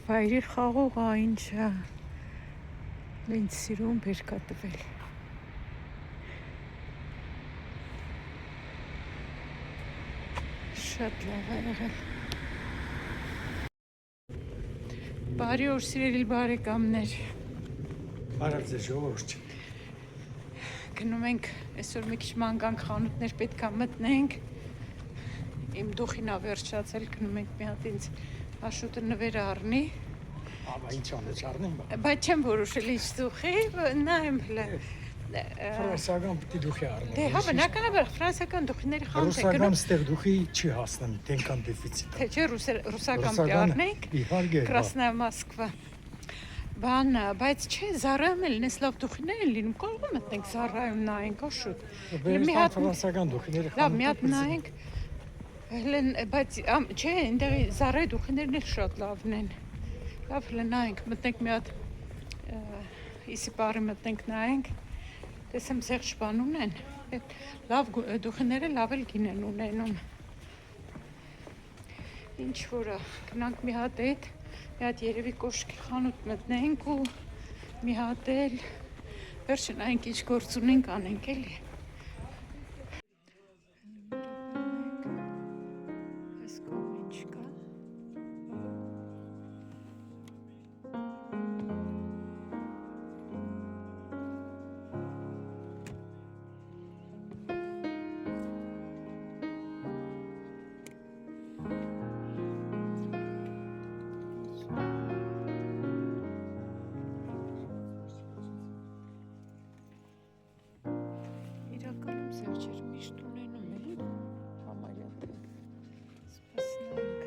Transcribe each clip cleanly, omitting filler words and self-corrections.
Վայրի խաղողը ինչա ինձ սիրուն բերկա տվել։ Շատ լավ է եղել։ Բարի օր սիրելի բարեկամներ։ Բարև ձեզ ժողովուրդ։ Գնում ենք այսօր մի քիչ մանկան խանութներ պետք է մտնենք։ Իմ դուխին ա վերջացել, գնում ենք մի հատ ինձ Աշոտը նվեր առնի։ Աբա ինչ անես առնեմ։ Բայց չեմ որոշել ինչ դուխի, նայեմ հլը։ Ֆրանսիական պիտի դուխի առնեմ։ Դե հա բնականաբար ֆրանսիական դուխիների խանութ է գնում։ Ռուսական ստեղ դուխի չի հասնում, տենկան դեֆիցիտ։ Թե չէ ռուսական պիտի առնենք։ Իհարկե։ Կրասնայա Մոսկվա։ Բան, բայց չէ, Զարայում էլ էս լավ դուխիներ են լինում, կարող է մտնենք Զարայում նայենք, Աշոտ։ Մի հատ ֆրանսիական դուխիների խանութ։ Լավ, մի հատ նայենք։ Հլն, բայց չէ, այնտեղի Զարայի դուխիներն էլ շատ լավն են։ Լավ, հլը նայենք, մտնենք մի հատ Իսիպարի մտնենք նայենք։ Տեսեմ զեղչ բան ունեն։ Լավ դուխիները լավ էլ գին են ունենում։ Ինչ որը, գնանք մի հատ այդ, մի հատ երևի կոշկի խանութ մտնենք ու մի հատ էլ վերջը նայենք ինչ գործ ունենք անենք էլի։ Այս կողմ ինչ կա։ Իրականում զեղչեր միշտ ունենում են համարյա թե սպասնենք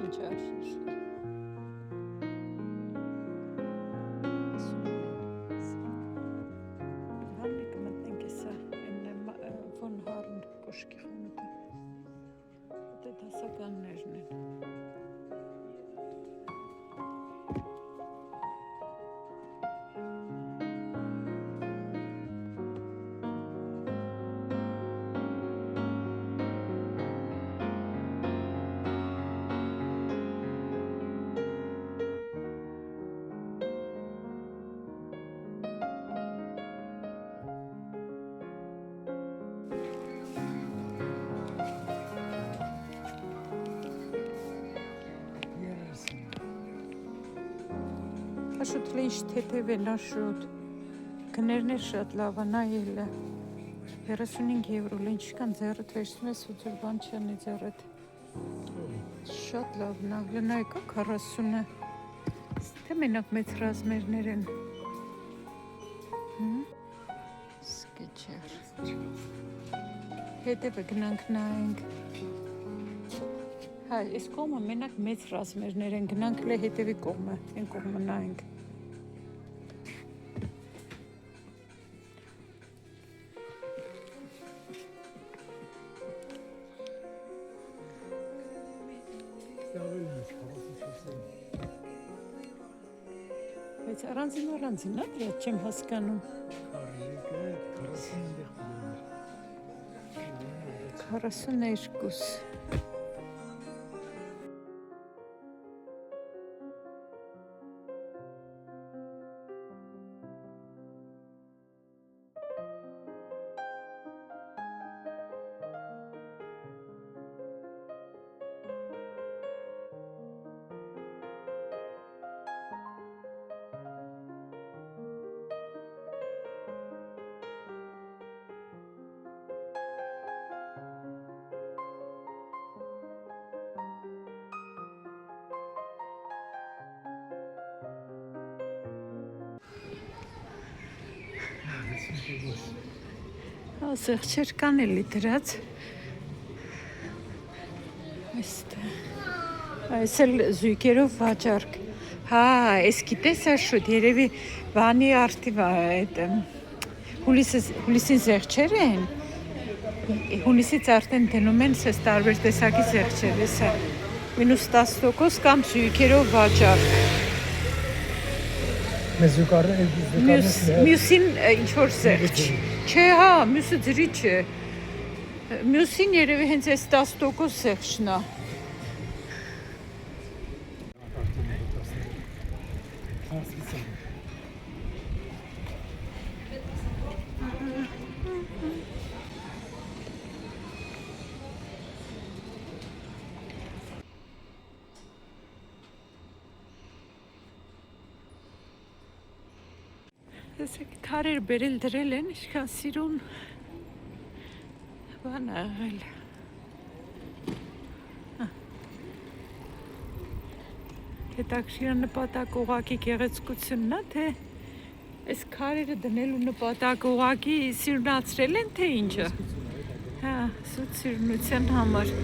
ինչ արշիշ։ Հաննիկը մտնենք եսա, վոն հարն կոշկի խանութը։ Դե դասականներն են։ Աշոտ լի ինչ թեթև են Աշոտ, գներն է շատ լավ է նայելը, 35 եվրո լի ինչքան ձեռդ վերցնում ես ու ձեր բան չանի ձեռդ, շատ լավն է, լնայ կա 40-ը, թե մենակ մեծ ռազմերներ են, սկեչեր, հետևը գնանք նայենք, հա, այս կողմը մենակ մեծ ռազմերներ են, գնանք լե հետևի կողմը, են կողմը նայենք, Բայց առանձին է, դրա չեմ հասկանում։ 42 Ահա Ասեղջեր կան էլի դրած։ Այս էլ զույգերով վաճառք։ Հա, այս գիտես աշուտ, երևի բանի արդի այդ հուլիսին զեղչեր են։ Հունիսից արդեն դնում են սես տարբեր տեսակի զեղչեր, հեսա -10% կամ զույգերով վաճառք։ Մեզ զուգարը Մյուսին ինչ-որ զեղչ։ Չէ, հա, մյուսը ջրի չէ։ Մյուսին երևի հենց այս 10% զեղչն է։ Տեսեք, քարեր բերել դրել են, ինչքան սիրուն բան աղել։ Հետաքրքիր նպատակ ուղղակի գեղեցկությունն է, թե այս քարերը դնելու նպատակ ուղղակի սիրունացրել են, թե ինչը։ Հա, սուտ սիրունության համար։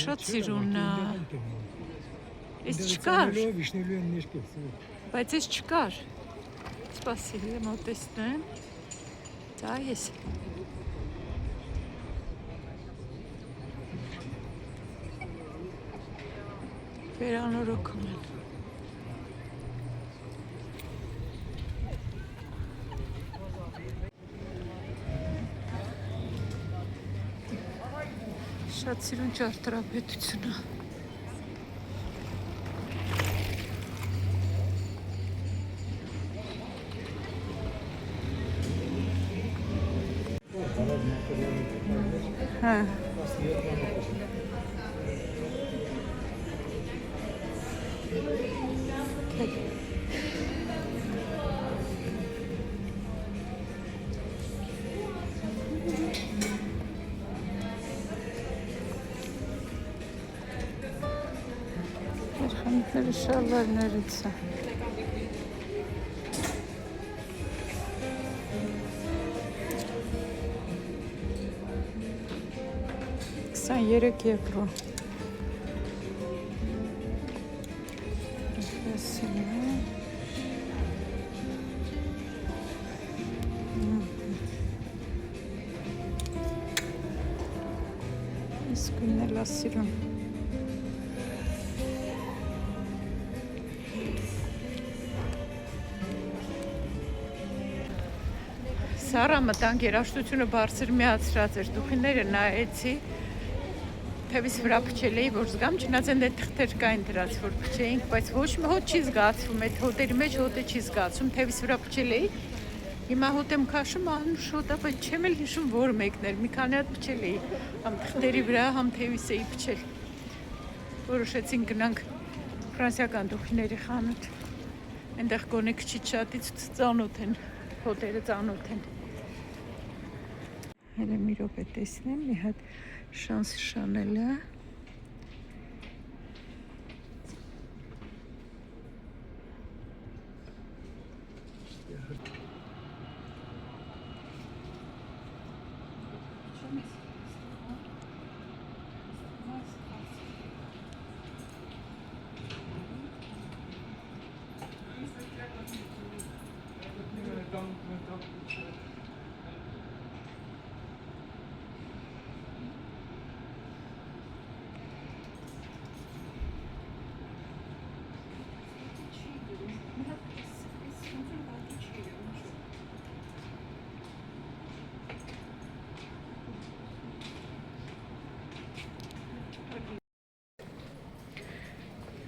Շատ սիրուն է։ Այս չկար։ Բայց այս չկար։ Սպասիլի մոտեցնեմ։ Դա ես։ Վերանորոգում են։ Շատ սիրուն ճարտարապետություն է։ Հա։ Երխանիքները շալվարներից է։ €23 Իսկույն էլ ասիրում։ Սարա մտանք երաշտությունը բարձր միացրած էր, դուխիները նայեցի, թևիս վրա փչել էի, որ զգամ, չնայած են դե թղթեր կային դրած, որ փչեինք, բայց ոչ մի հոտ չի զգացվում, այդ հոտերի մեջ հոտը չի զգացվում, թևիս վրա փչել էի, հիմա հոտ եմ քաշում, անուշ հոտ է, բայց չեմ էլ հիշում, որ մեկն էր, մի քանի հատ փչել էի, համ թղթերի վրա, համ թևիս էի փչել, որոշեցին գնանք ֆրանսիական դուխիների խանութ, այնտեղ գոնե քչից շատից ծանոթ են, հոտերը ծանոթ են։ Հələ մի րոպե տեսնեմ, մի հատ շանս Շանելը։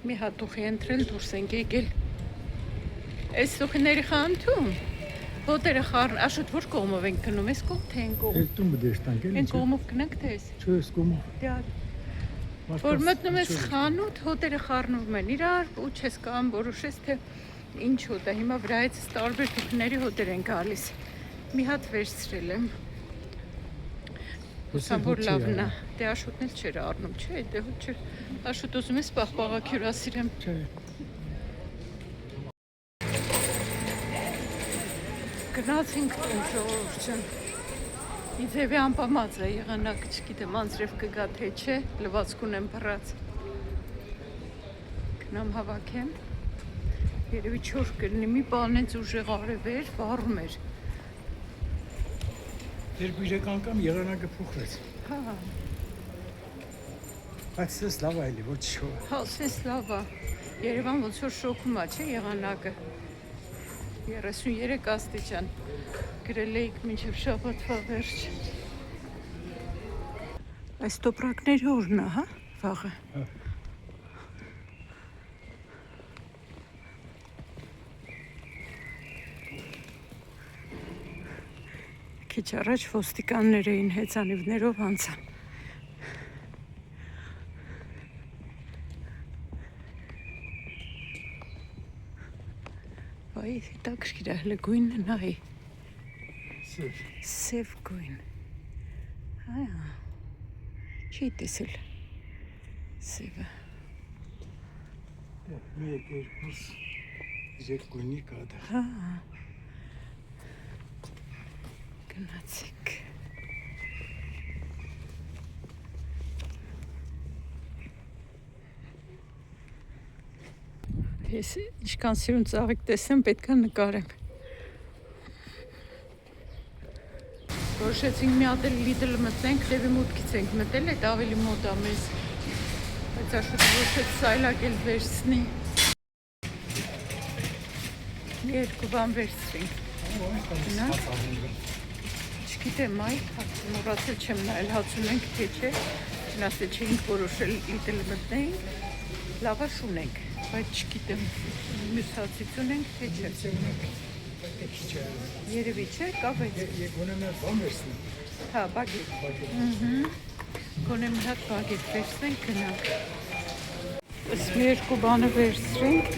Մի հատ ուխի ընտրել, դուրս ենք եկել։ Այս ուխիների խանութում հոտերը խառն, աշուտ որ կողմով ենք գնում, այս կողմ թե են կողմ։ Դու մդեշտանք էլի։ Են կողմով գնանք թե այս։ Չէ, այս կողմով։ Դե որ մտնում ես խանութ, հոտերը խառնվում են իրար, ու չես կամ որոշես թե ինչ հոտ է։ Հիմա վրայից տարբեր տուփների հոտեր են գալիս։ Մի հատ վերցրել եմ։ Հուսամ որ լավն է։ Դե աշուտն էլ չէր առնում, չէ, դե հոտ չէր։ Աշուտ ուզում ես պաղպաղակ հյուրասիրեմ։ Չէ։ Գնացինք տուն ժողովուրդը։ Իձևի անպամած է եղանակը չգիտեմ անձրև կգա թե չէ, լվացք ունեմ բռած։ Գնամ հավաքեմ։ Երևի չոր կլինի, մի բան հենց ուժեղ արևեր, վառում էր։ 2-3 անգամ եղանակը փոխվեց։ Հա, Բայց սես լավ է էլի, ոչ շո։ հա, սես լավ է։ Երևան ոնց որ շոքում է, չէ, եղանակը։ 33 աստիճան։ Գրել էիք մինչև շաբաթվա վերջ։ Այս տոպրակների օրն է, հա, վաղը։ Քիչ առաջ ոստիկաններ էին հեծանիվներով անցան։ Վայ, հետաքրքիր է, հələ գույնը նայ։ Սև գույն։ Այ, չի տեսել սևը։ Մեկ, երկուս, 3 գույնի կա դա։ Հա, գնացինք։ Ես ինչքան սիրուն ծաղիկ տեսեմ, պետք է նկարեմ։ Որոշեցինք մի հատ էլ Lidl մտնենք, Լևի մուտքից ենք մտել, այդ ավելի մոտ է մեզ։ Բայց Աշոտը որոշեց սայլակել վերցնի։ Մի երկու բան վերցրինք։ Գնա։ Չգիտեմ, մոռացել չեմ նայել, հաց ունենք թե չէ։ Չնասել չէինք որոշել Lidl մտնենք, լավաշ ունենք, բայց չգիտեմ, մյուս հացից ունենք թե չէ։ Երևի չէ, կա բայց։ Գոնե մի հատ բան վերցնի։ Հա, բագետ։ Գոնե մի հատ բագետ վերցնենք, գնանք։ Ըստ մի երկու բանը վերցրինք։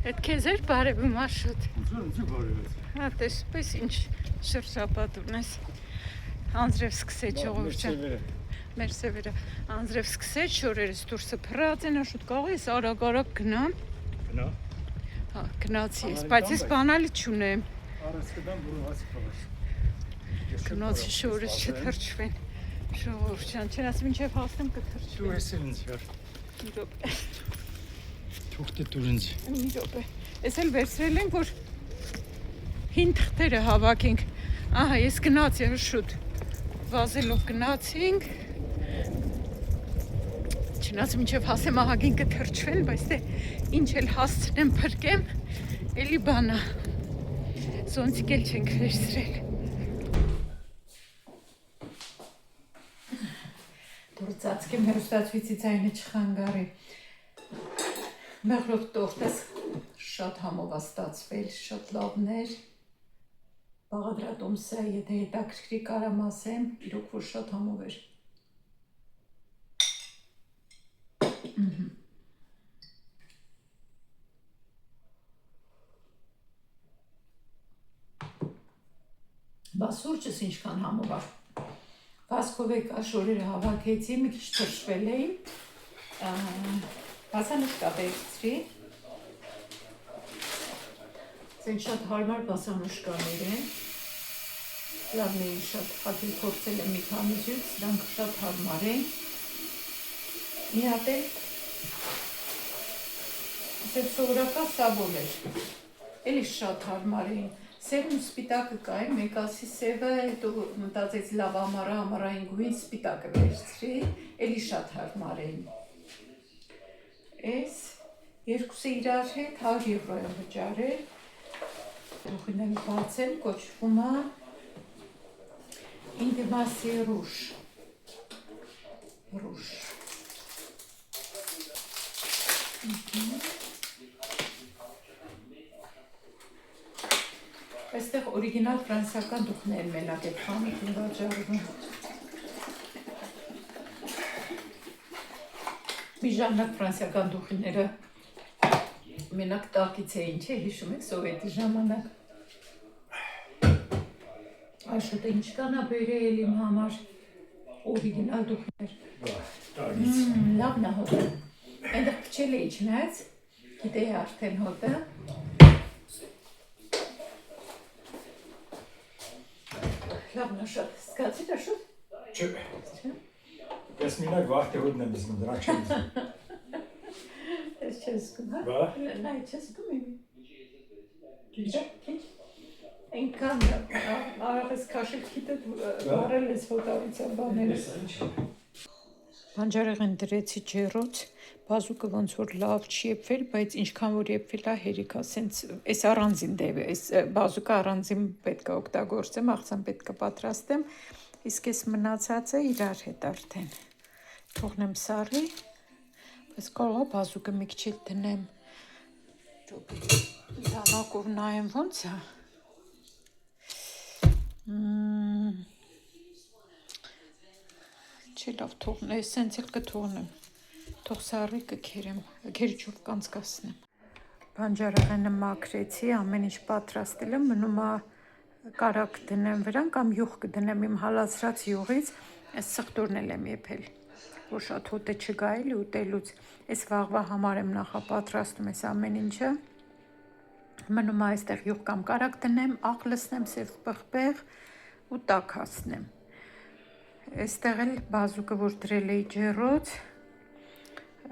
Այդ քեզ էր բարևում Աշոտ։ Ոնց բարևեց։ Հա, տեսպես ինչ շրջապատ ունես։ Անձրև սկսեց ժողովուրդը։ Մեր սևերը անձրև սկսեց, շորերս դուրսը փռած են, Աշոտ կարող ես արագ գնամ։ Գնա։ Հա, գնացի ես, բայց ես բանալի չունեմ։ Արած կդամ բուրուհացի փողաշ։ Գնացի շորերս չթրջվեն։ Ժողովուրդյան, չեն ասում ինչև հասնեմ Դու կթրջվեն։ ես ինձ հար։ Մի րոպե։ Թուղթը դուր ինձ։ Մի րոպե։ Ես էլ վերցրել ենք, որ հին թղթերը հավաքենք։ Ահա, ես գնացի շուտ։ Վազելով գնացինք։ Չնայած մինչև հասեմ ահագին կթրջվեն, բայց դե ինչ էլ հասցնեմ փրկեմ, էլի բանա։ Զոնտիկ էլ չենք վերցրել։ Դուր ծածկեմ հեռուստացույցի ձայնը չխանգարի։ Մեղրով տորտս շատ համով է ստացվել, շատ լավներ։ Բաղադրատոմսը, եթե հետաքրքրի կարամ ասեմ, իրոք որ շատ համով էր։ Բա սուրճս ինչքան համով է։ Վասկով եկա շորերը հավաքեցի, մի քիչ թրջվել էին։ Բասանուշկա վերցրի։ Ձեն շատ հարմար բասանուշկաներ են։ Լավն էին շատ հատել փորձել եմ մի քանի ջուր, սրանք շատ հարմար են։ Մի հատ էլ սովորական սաբոն էր, էլի շատ հարմար էին։ Սևն ու սպիտակը կային, մեկ ասի սևը, հետո մտածեց լավ ամառային գույն սպիտակը վերցրի, էլի շատ հարմար էին։ Էս երկուսը իրար հետ 100 եվրո եմ վճարել։ Դուխին եմ բացել, կոչվում է Ինդեմասի ռուշ։ Այստեղ օրիգինալ ֆրանսիական դուխներ մենակ այդ խանութին վաճառվում։ Մի ժամանակ ֆրանսիական դուխները մենակ տակից էին, չէ, հիշում եք սովետի ժամանակ։ Աշոտը ինչքան է բերել իմ համար օրիգինալ դուխներ։ Լավն է հոտը։ Այնտեղ փչել էի չնայած, գիտեի արդեն հոտը։ Լավն է շատ, սկացի դա շուտ։ Չէ։ Ես մինակ վաղ թե հոդն եմ զգում, դրանք չեմ զգում։ Ես չես զգում, հա։ Բա։ Նա չես զգում եմ։ Քիչ։ Այնքան արավես քաշել քիթը բարել ես հոտավիցան բաներս։ Բանջարեղեն դրեցի ջեռոց, բազուկը ոնց որ լավ չի եփվել, բայց ինչքան որ եփվել է հերիք է, սենց այս առանձին դեպ, այս բազուկը առանձին պետք է օգտագործեմ, աղցան պետք է պատրաստեմ, իսկ այս մնացածը իրար հետ արդեն թողնեմ սառի, բայց կարող է բազուկը մի քիչ դնեմ, դանակով նայեմ ոնց է, չի լավ թողնեմ, սենց էլ կթողնեմ, թող սառի կքերեմ, քերիչով կանցկացնեմ։ Բանջարեղենը մաքրեցի, ամեն ինչ պատրաստել եմ, մնում է կարակ դնեմ վրան կամ յուղ կդնեմ իմ հալածրած յուղից, այս սխտորն էլ եմ եփել, որ շատ հոտը չգա էլի ուտելուց, այս վաղվա համար եմ նախապատրաստում այս ամեն ինչը, մնում է այստեղ յուղ կամ կարակ դնեմ, աղ լցնեմ, սև պղպեղ ու տաք հասնեմ։ Այստեղ էլ բազուկը որ դրել էի ջեռոց,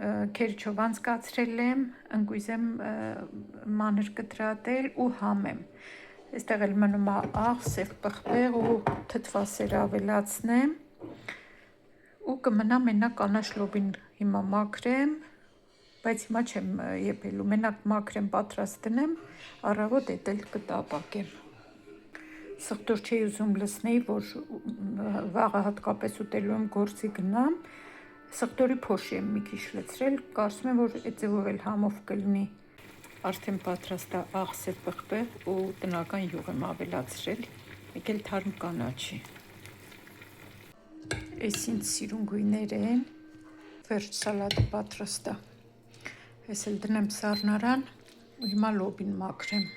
քերիչով անցկացրել եմ, ընկույզ եմ մանր կտրատել ու համեմ։ Այստեղ էլ մնում է աղ, սև պղպեղ ու թթվասեր ավելացնեմ ու կմնա մենակ կանաչ լոբին հիմա մաքրեմ, բայց հիմա չեմ եփելու, մենակ մաքրեմ պատրաստ դնեմ, առավոտ էդ էլ կտապակեմ։ Սխտոր չի ուզում լցնեի, որ վաղը հատկապես ուտելու եմ գործի գնամ, սխտորի փոշի եմ մի քիչ լցրել, կարծում եմ, որ այդ ձևով էլ համով կլինի։ Արդեն պատրաստ է աղ, սև պղպեղ ու տնական յուղ եմ ավելացրել, մեկ էլ թարմ կանաչի։ Այս ինձ սիրուն գույներ են, վերջ սալատը պատրաստ է։ Ես էլ դնեմ սառնարան ու հիմա լոբին մաքրեմ։